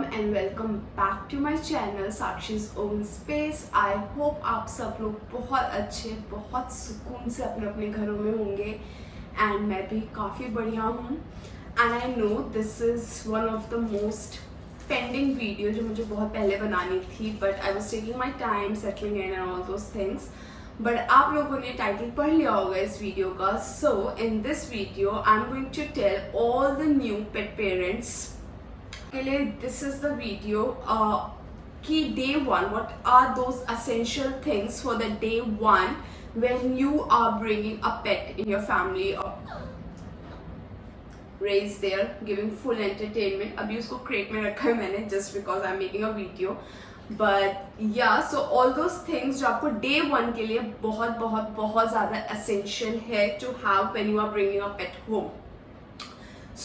And welcome back to my channel Sakshi's own space. I hope आप सब लोग बहुत अच्छे, बहुत सुकून से अपने अपने घरों में होंगे एंड मैं भी काफ़ी बढ़िया हूँ। And I know this is one of the most pending video जो मुझे बहुत पहले बनानी थी, but I was taking my time settling in and all those things. But आप लोगों ने टाइटल पढ़ लिया होगा इस वीडियो का। So in this video I am going to tell all the new pet parents के लिए दिस इज द वीडियो कि day one what are those essential things for the day one when you are bringing a pet in your family or raise there giving full entertainment। अभी उसको crate में रखा है मैंने just because I'm making a video, but yeah, so all those things जो आपको day one के लिए बहुत बहुत बहुत ज़्यादा essential है to have when you are bringing a pet home।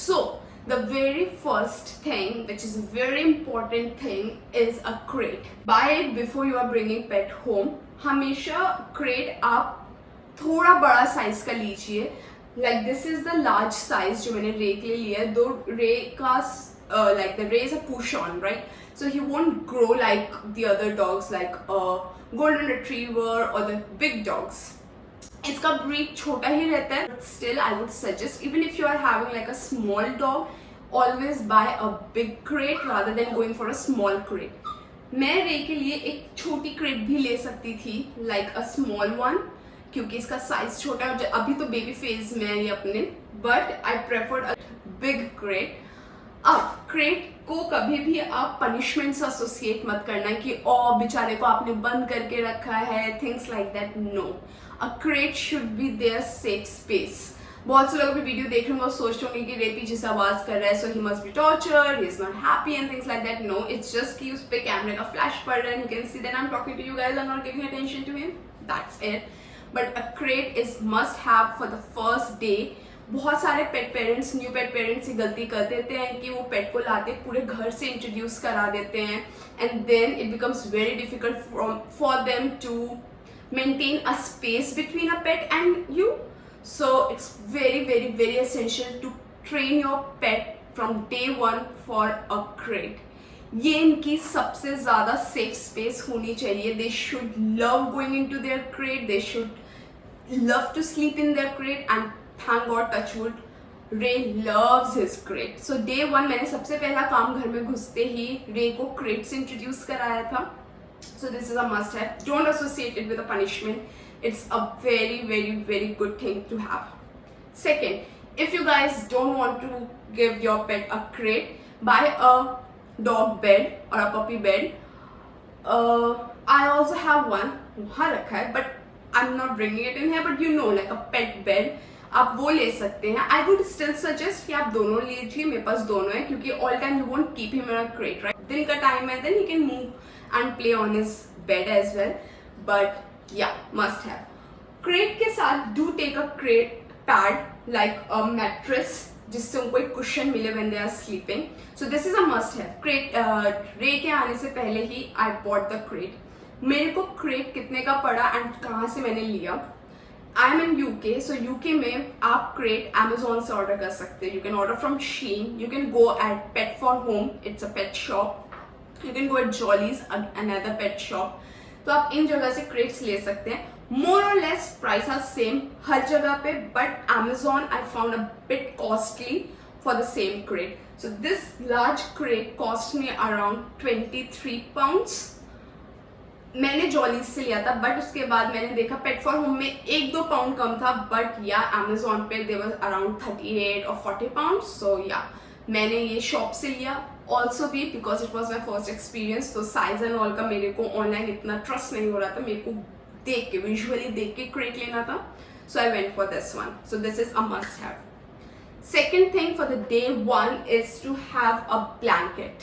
So the very first thing, which is a very important thing, is a crate. Buy it before you are bringing pet home। हमेशा crate आप थोड़ा बड़ा size का लीजिए। Like this is the large size जो मैंने रे के लिए लिया है। दो रे का like the ray is a push on, right? So he won't grow like the other dogs, like a golden retriever or the big dogs। इसका ब्रीड छोटा ही रहता है, but still I would suggest even if you are having like a small dog always buy a big crate rather than going for a small crate. मैं रे के लिए एक छोटी क्रेट भी ले सकती थी, लाइक अ स्मॉल वन, क्योंकि इसका साइज छोटा है। अभी तो बेबी फेज में है ये अपने, but I preferred a big crate. अब क्रेट को कभी भी आप पनिशमेंट से एसोसिएट मत करना कि ओ बेचारे को आपने बंद करके रखा है, things like that. No, a crate should be there safe space. बहुत से लोग भी वीडियो देख रहे होंगे और सोच रहे होंगे कि रे पीछे से आवाज कर रहा है, so he must be tortured, he is not happy and things like that. No, it's just कि उस पे कैमरे का फ्लैश पड़ रहा है, you can see that I am talking to you guys, I am not giving attention to him, that's it. But a crate is must have for the first day. बहुत सारे pet parents, new pet parents, ये गलती कर देते हैं कि वो पेट को लाते पूरे घर से इंट्रोड्यूस करा देते हैं and then it becomes very difficult for them to maintain a space between a pet and you। So it's very essential to train your pet from day one for a crate। ये इनकी सबसे ज़्यादा safe space होनी चाहिए। They should love going into their crate, they should love to sleep in their crate and thank God, touch wood, Ray loves his crate। So day one मैंने सबसे पहला काम घर में घुसते ही रे को क्रेट से इंट्रोड्यूस कराया था। So this is a must have। Don't associate it with a punishment, it's a very good thing to have। Second, if you guys don't want to give your pet a crate, buy a dog bed or a puppy bed। I also have one वहाँ रखा है, but I'm not bringing it in here, but you know, like a pet bed, आप वो ले सकते हैं। I would still suggest कि आप दोनों लीजिए, मेरे पास दोनों है, क्योंकि all time you won't keep him in a crate, right? दिन का टाइम है, then he can move and play on his bed as well, but yeah, must have। crate के साथ do take a crate pad like a mattress जिससे उनको एक cushion मिले when they are sleeping। so this is a must have। crate रे के आने से पहले ही I bought the crate। मेरे को crate कितने का पड़ा and कहाँ से मैंने लिया। I am in UK, so UK में आप crate Amazon से ऑर्डर कर सकते हैं। You can order from Shein, you can go at Pet for Home, it's a pet shop, you can go at Jolly's, another pet shop। तो आप इन जगह से क्रेट्स ले सकते हैं। मोर और लेस प्राइस आर सेम हर जगह पे, but Amazon I found a bit costly for the same crate। so this large crate cost me around 23 pounds। मैंने जॉलीज से लिया था, बट उसके बाद मैंने देखा पेट फॉर होम में 1-2 पाउंड कम था, बट या Amazon पे दे वाज अराउंड 38 और 40 पाउंड। सो या मैंने ये शॉप से लिया। ऑल्सो भी because it was my first experience, तो साइज एंड ऑल का मेरे को ऑनलाइन इतना ट्रस्ट नहीं हो रहा था, मेरे को देख के विजुअली देख के क्रेट लेना था। So I went for this one. So this is a must have. Second thing for the day one is to have a blanket.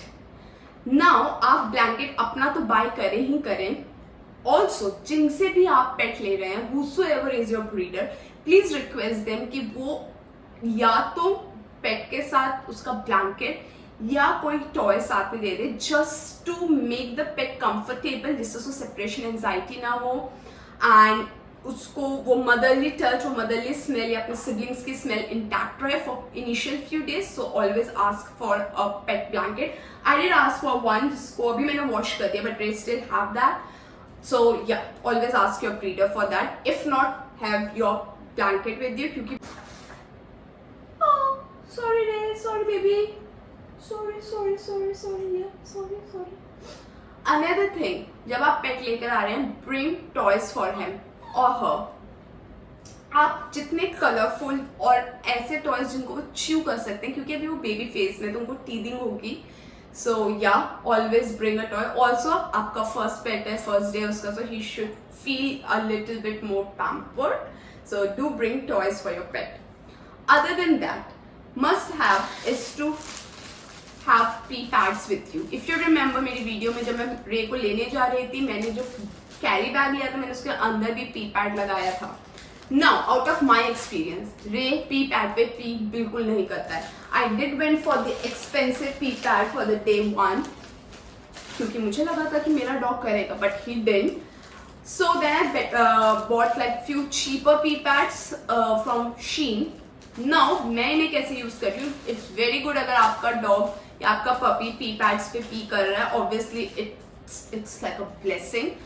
Now आप ब्लैंकेट अपना तो बाय करें ही करें, ऑल्सो जिनसे भी आप पेट ले रहे हैं, whosoever is your breeder, please request them कि वो या तो पेट के साथ उसका ब्लैंकेट या कोई टॉय साथ में दे दे, just to make the pet comfortable, जिससे उसको सेपरेशन एंजाइटी ना हो एंड उसको वो मदरली टच, वो मदरली स्मेल या अपने सिबलिंग्स की स्मेल इंटैक्ट रहे for initial few days. So always ask for a pet blanket. I did ask for one जिसको अभी मैंने वॉश कर दिया, but Ray still have that. So yeah, always ask your breeder for that. If not, have your blanket with you क्योंकि oh sorry Ray, sorry baby, sorry yeah, sorry. Another thing, जब आप पेट लेकर आ रहे हैं, bring toys for him or her. आप जितने colourful और ऐसे टॉयज जिनको वो च्यू कर सकते हैं, क्योंकि अभी वो बेबी फेज में तो उनको टीदिंग होगी. So yeah, always bring a toy. Also, आपका first pet है, first day उसका, so he should feel a little bit more pampered. So do bring toys for your pet. Other than that, must have is to have pee pads with you. If you remember मेरी video में जब मैं रे को लेने जा रही थी, मैंने जो कैरी बैग लिया था, मैंने उसके अंदर भी पी पैड लगाया था. Now, out of my experience, रे पी पैड पे पी बिल्कुल नहीं करता है. I did went for the expensive pee pad for the day one क्योंकि मुझे लगा था कि मेरा डॉग करेगा, but he didn't. So then I bought like few cheaper pee pads from Shein. Now मैं इन्हें कैसे यूज कर रही हूँ. It's very good अगर आपका डॉग या आपका पपी पी पैड्स पे पी कर रहा है. Obviously it's like a blessing.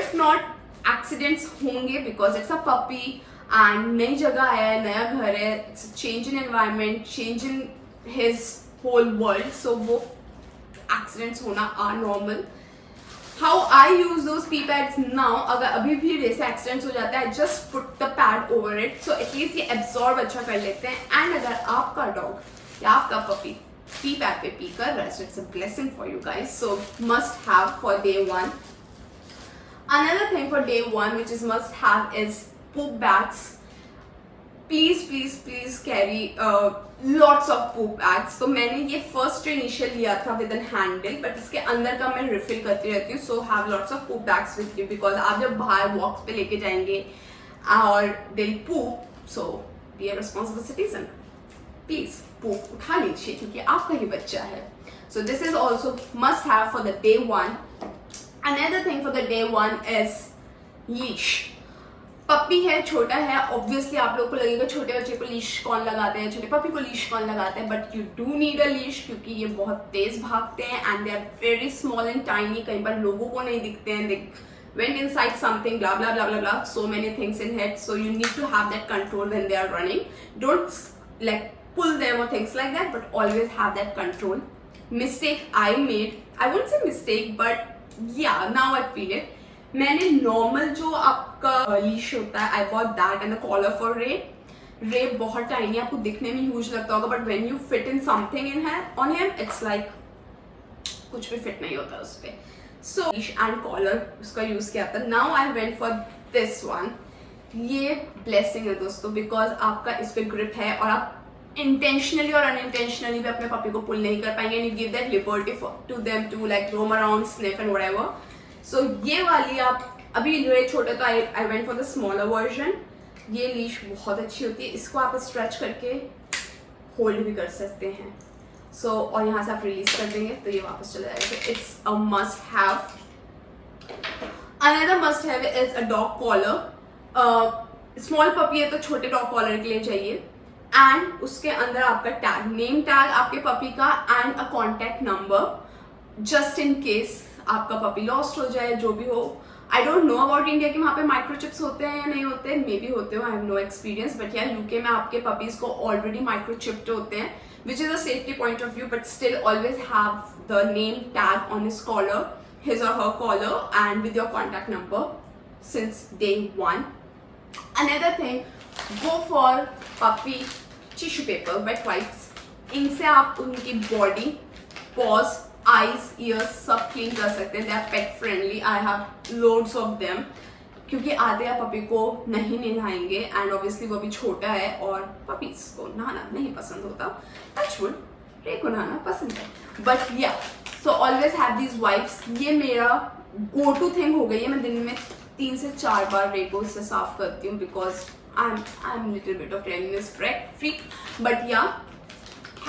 If not, accidents होंगे because it's a puppy and नई जगह आया है, नया घर है, it's change in environment, change in his whole world. So वो एक्सीडेंट्स होना are normal. How I use those pee pads now, अगर अभी भी जैसे एक्सीडेंट्स हो जाता है, just put the pad over it, so at least ये एब्जॉर्ब अच्छा कर लेते हैं. एंड अगर आपका डॉग या आपका पपी पी पैड पे पी कर रहा है, so it's a blessing for you guys. So must have for day one. Another thing for day one which is must have is poop bags. Please carry lots of poop bags. तो मैंने ये first initial लिया था with an handle, but इसके अंदर का मैं refill करती रहती हूँ. So have lots of poop bags with you because आप जब बाहर walks पे लेके जाएंगे और they'll poop, so be a responsible citizen. Please poop उठा लीजिए क्योंकि आपका ही बच्चा है. So this is also must have for the day one. Another thing for the day one is leash. Puppy है, छोटा है, ऑब्वियसली आप लोग को लगेगा छोटे बच्चे को लीश कौन लगाते हैं, छोटे पपी को लीश कौन लगाते हैं, but you do need a leash क्योंकि ये बहुत तेज भागते हैं and they are very small and tiny. कहीं पर लोगों को नहीं दिखते हैं. They went inside something, blah blah blah blah blah, so many things in head. So you need to have that control when they are running. Don't like pull them or things like that, but always have that control. Mistake I made, I wouldn't say mistake, but yeah, now I feel it. मैंने normal जो आपका leash होता है, I bought that and the collar for रे. रे बहुत tiny, आपको दिखने में ह्यूज लगता होगा, but when you fit in something in है ऑन हिम, इट्स लाइक कुछ भी फिट नहीं होता उस पे. सो लीश एंड कॉलर उसका यूज किया था. Now I went for this one. ये ब्लेसिंग है दोस्तों, बिकॉज आपका इस पे ग्रिप है और आप इंटेंशनली और अनइंटेंशनली भी अपने पपी को पुल नहीं कर पाएंगे. And you give that liberty to them to like roam around, sniff and whatever. So ये वाली आप अभी जो है छोटे, तो I went for the smaller version. ये लीश बहुत अच्छी होती है. इसको आप स्ट्रेच करके होल्ड भी कर सकते हैं. सो और यहाँ से आप रिलीज कर देंगे तो ये वापस चला जाएगा. It's a must have. Another must have is a dog collar. Small puppy है तो छोटे डॉग कॉलर के लिए चाहिए. एंड उसके अंदर आपका टैग, नेम टैग आपके पपी का and a contact number, just in case आपका पपी लॉस्ट हो जाए, जो भी हो. I don't know about India कि वहाँ पे माइक्रोचिप्स होते हैं या नहीं होते, मे बी होते हो, I have no experience. But yeah UK में आपके पपीज को ऑलरेडी माइक्रोचिप्ड होते हैं, which is a safety point of view. But still always have the name tag on his collar, his or her collar, and with your contact number since day one. Another thing, go for puppy tissue paper, wet wipes. इनसे आप उनकी body, paws, eyes, ears सब clean कर सकते हैं. They are pet friendly. I have loads of them. क्योंकि आधे आप पपी को नहीं नहाएंगे एंड ऑब्वियसली वो भी छोटा है और पपीज को नहाना नहीं पसंद होता. टचवुड, रे को नहाना पसंद है. बट या so always have these wipes. ये मेरा गो टू थिंग हो गई है. मैं दिन में 3 से 4 बार रे को इससे साफ करती हूँ because I am little bit of cleanliness freak. But yeah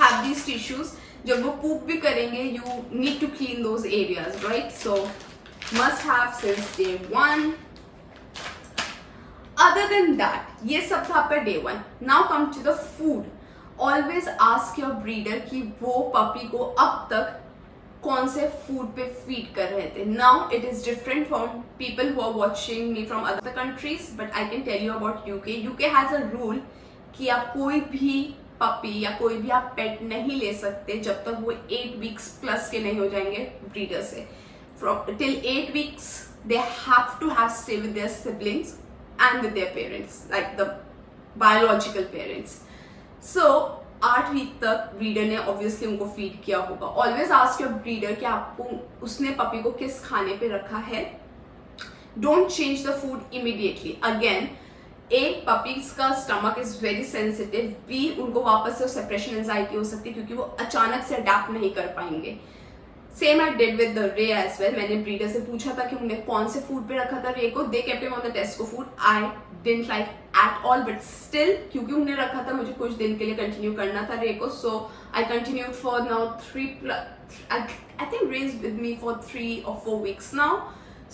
have these tissues. जब वो पूप भी करेंगे you need to clean those areas, right? So must have since day 1. Other than that, ये सब था आपका day 1. Now come to the food. Always ask your breeder कि वो puppy को अब तक कौन से फूड पे फीड कर रहे थे. Now it is different from people who are watching me from other countries, but I can tell you about UK. UK has a rule कि आप कोई भी पपी या कोई भी आप पेट नहीं ले सकते जब तक वो 8 वीक्स प्लस के नहीं हो जाएंगे ब्रीडर से. From till 8 weeks they have to have stay with their siblings and with their parents, like the biological parents. So 8 week तक ब्रीडर ने ऑब्वियसली उनको फीड किया होगा. ऑलवेज आस्क योर ब्रीडर कि आपको उसने पपी को किस खाने पे रखा है. Don't change the food immediately. Again, A, puppies का stomach is very sensitive. B, उनको वापस से सेपरेशन एंजाइटी हो सकती है क्योंकि वो अचानक से अडेप्ट नहीं कर पाएंगे. Same I did with the Ray as well. मैंने ब्रीडर से पूछा था कि उन्हें कौन से फूड पे रखा था रे को. They kept him on the टेस्को food. I didn't like at all, but still क्योंकि उन्हें रखा था मुझे कुछ दिन के लिए कंटिन्यू करना था रे को. So I continued for now 3 I think Ray is with me for 3 or 4 weeks now.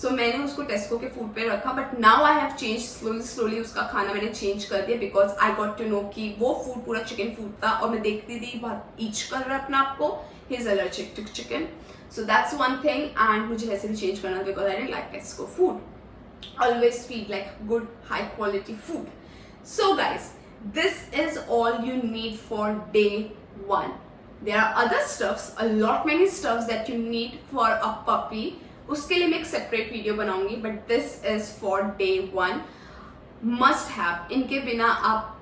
So मैंने उसको टेस्को के फूड पे रखा, but now I have change slowly उसका खाना मैंने चेंज कर दिया because I got to know कि वो फूड पूरा चिकन फूड था और मैं देखती थी बहुत ईच कर रहा है अपने आप को. He is allergic to chicken. So that's one thing, and मुझे वैसे भी change करना था because I didn't like Tesco food. Always feed like good high quality food. So guys, this is all you need for day 1. There are other stuffs, a lot many stuffs that you need for a puppy. उसके लिए मैं एक separate video बनाऊंगी, but this is for day 1. Must have. इनके बिना आप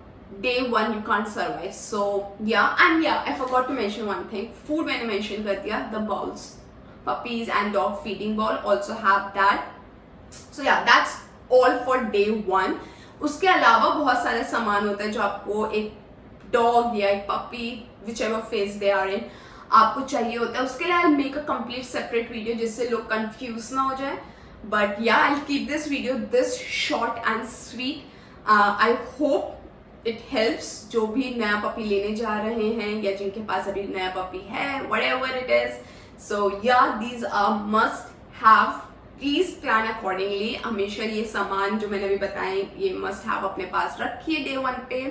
day 1 you can't survive. So yeah, and yeah, I forgot to mention one thing. Food मैंने mention कर दिया. The bowls, puppies and dog feeding bowl also have that. So yeah, that's all for day 1. उसके अलावा बहुत सारे सामान होते हैं जो आपको एक dog या एक puppy, whichever phase they are in, आपको चाहिए होता है. उसके लिए I'll make a complete separate video जिससे लोग confused ना हो जाए. But yeah, I'll keep this video this short and sweet. I hope it helps जो भी नया पपी लेने जा रहे हैं या जिनके पास अभी नया पपी है, whatever it is. So yeah, these are must have. Please plan accordingly. हमेशा ये सामान जो मैंने अभी बताए ये must have अपने पास रखिए day 1 पे,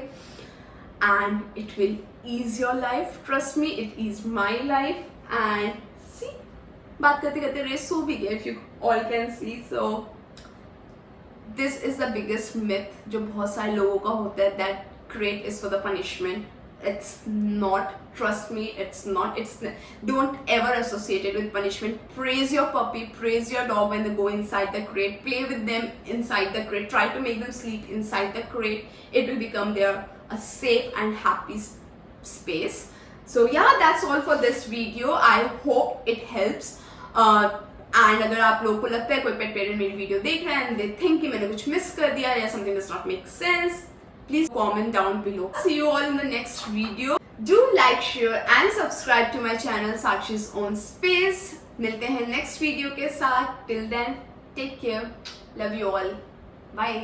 and it will ease your life. Trust me, it eased my life. And see, बात करते करते रेस सो भी गया, if you all can see. So this is the biggest myth जो बहुत सारे लोगों का होता है that crate is for the punishment. It's not. Trust me, it's not. Don't ever associate it with punishment. Praise your puppy, praise your dog when they go inside the crate. Play with them inside the crate. Try to make them sleep inside the crate. It will become a safe and happy space. So yeah, that's all for this video. I hope it helps. And अगर आप लोगों को लगता है कोई पेट parent मेरी video देख रहे हैं एंड दे थिंक कि मैंने कुछ मिस कर दिया या something does not make sense, please comment down below. See you all in the next video. Do like, share and subscribe to my channel Sakshi's own space. मिलते हैं नेक्स्ट वीडियो के साथ. Till then take care. Love you all. Bye.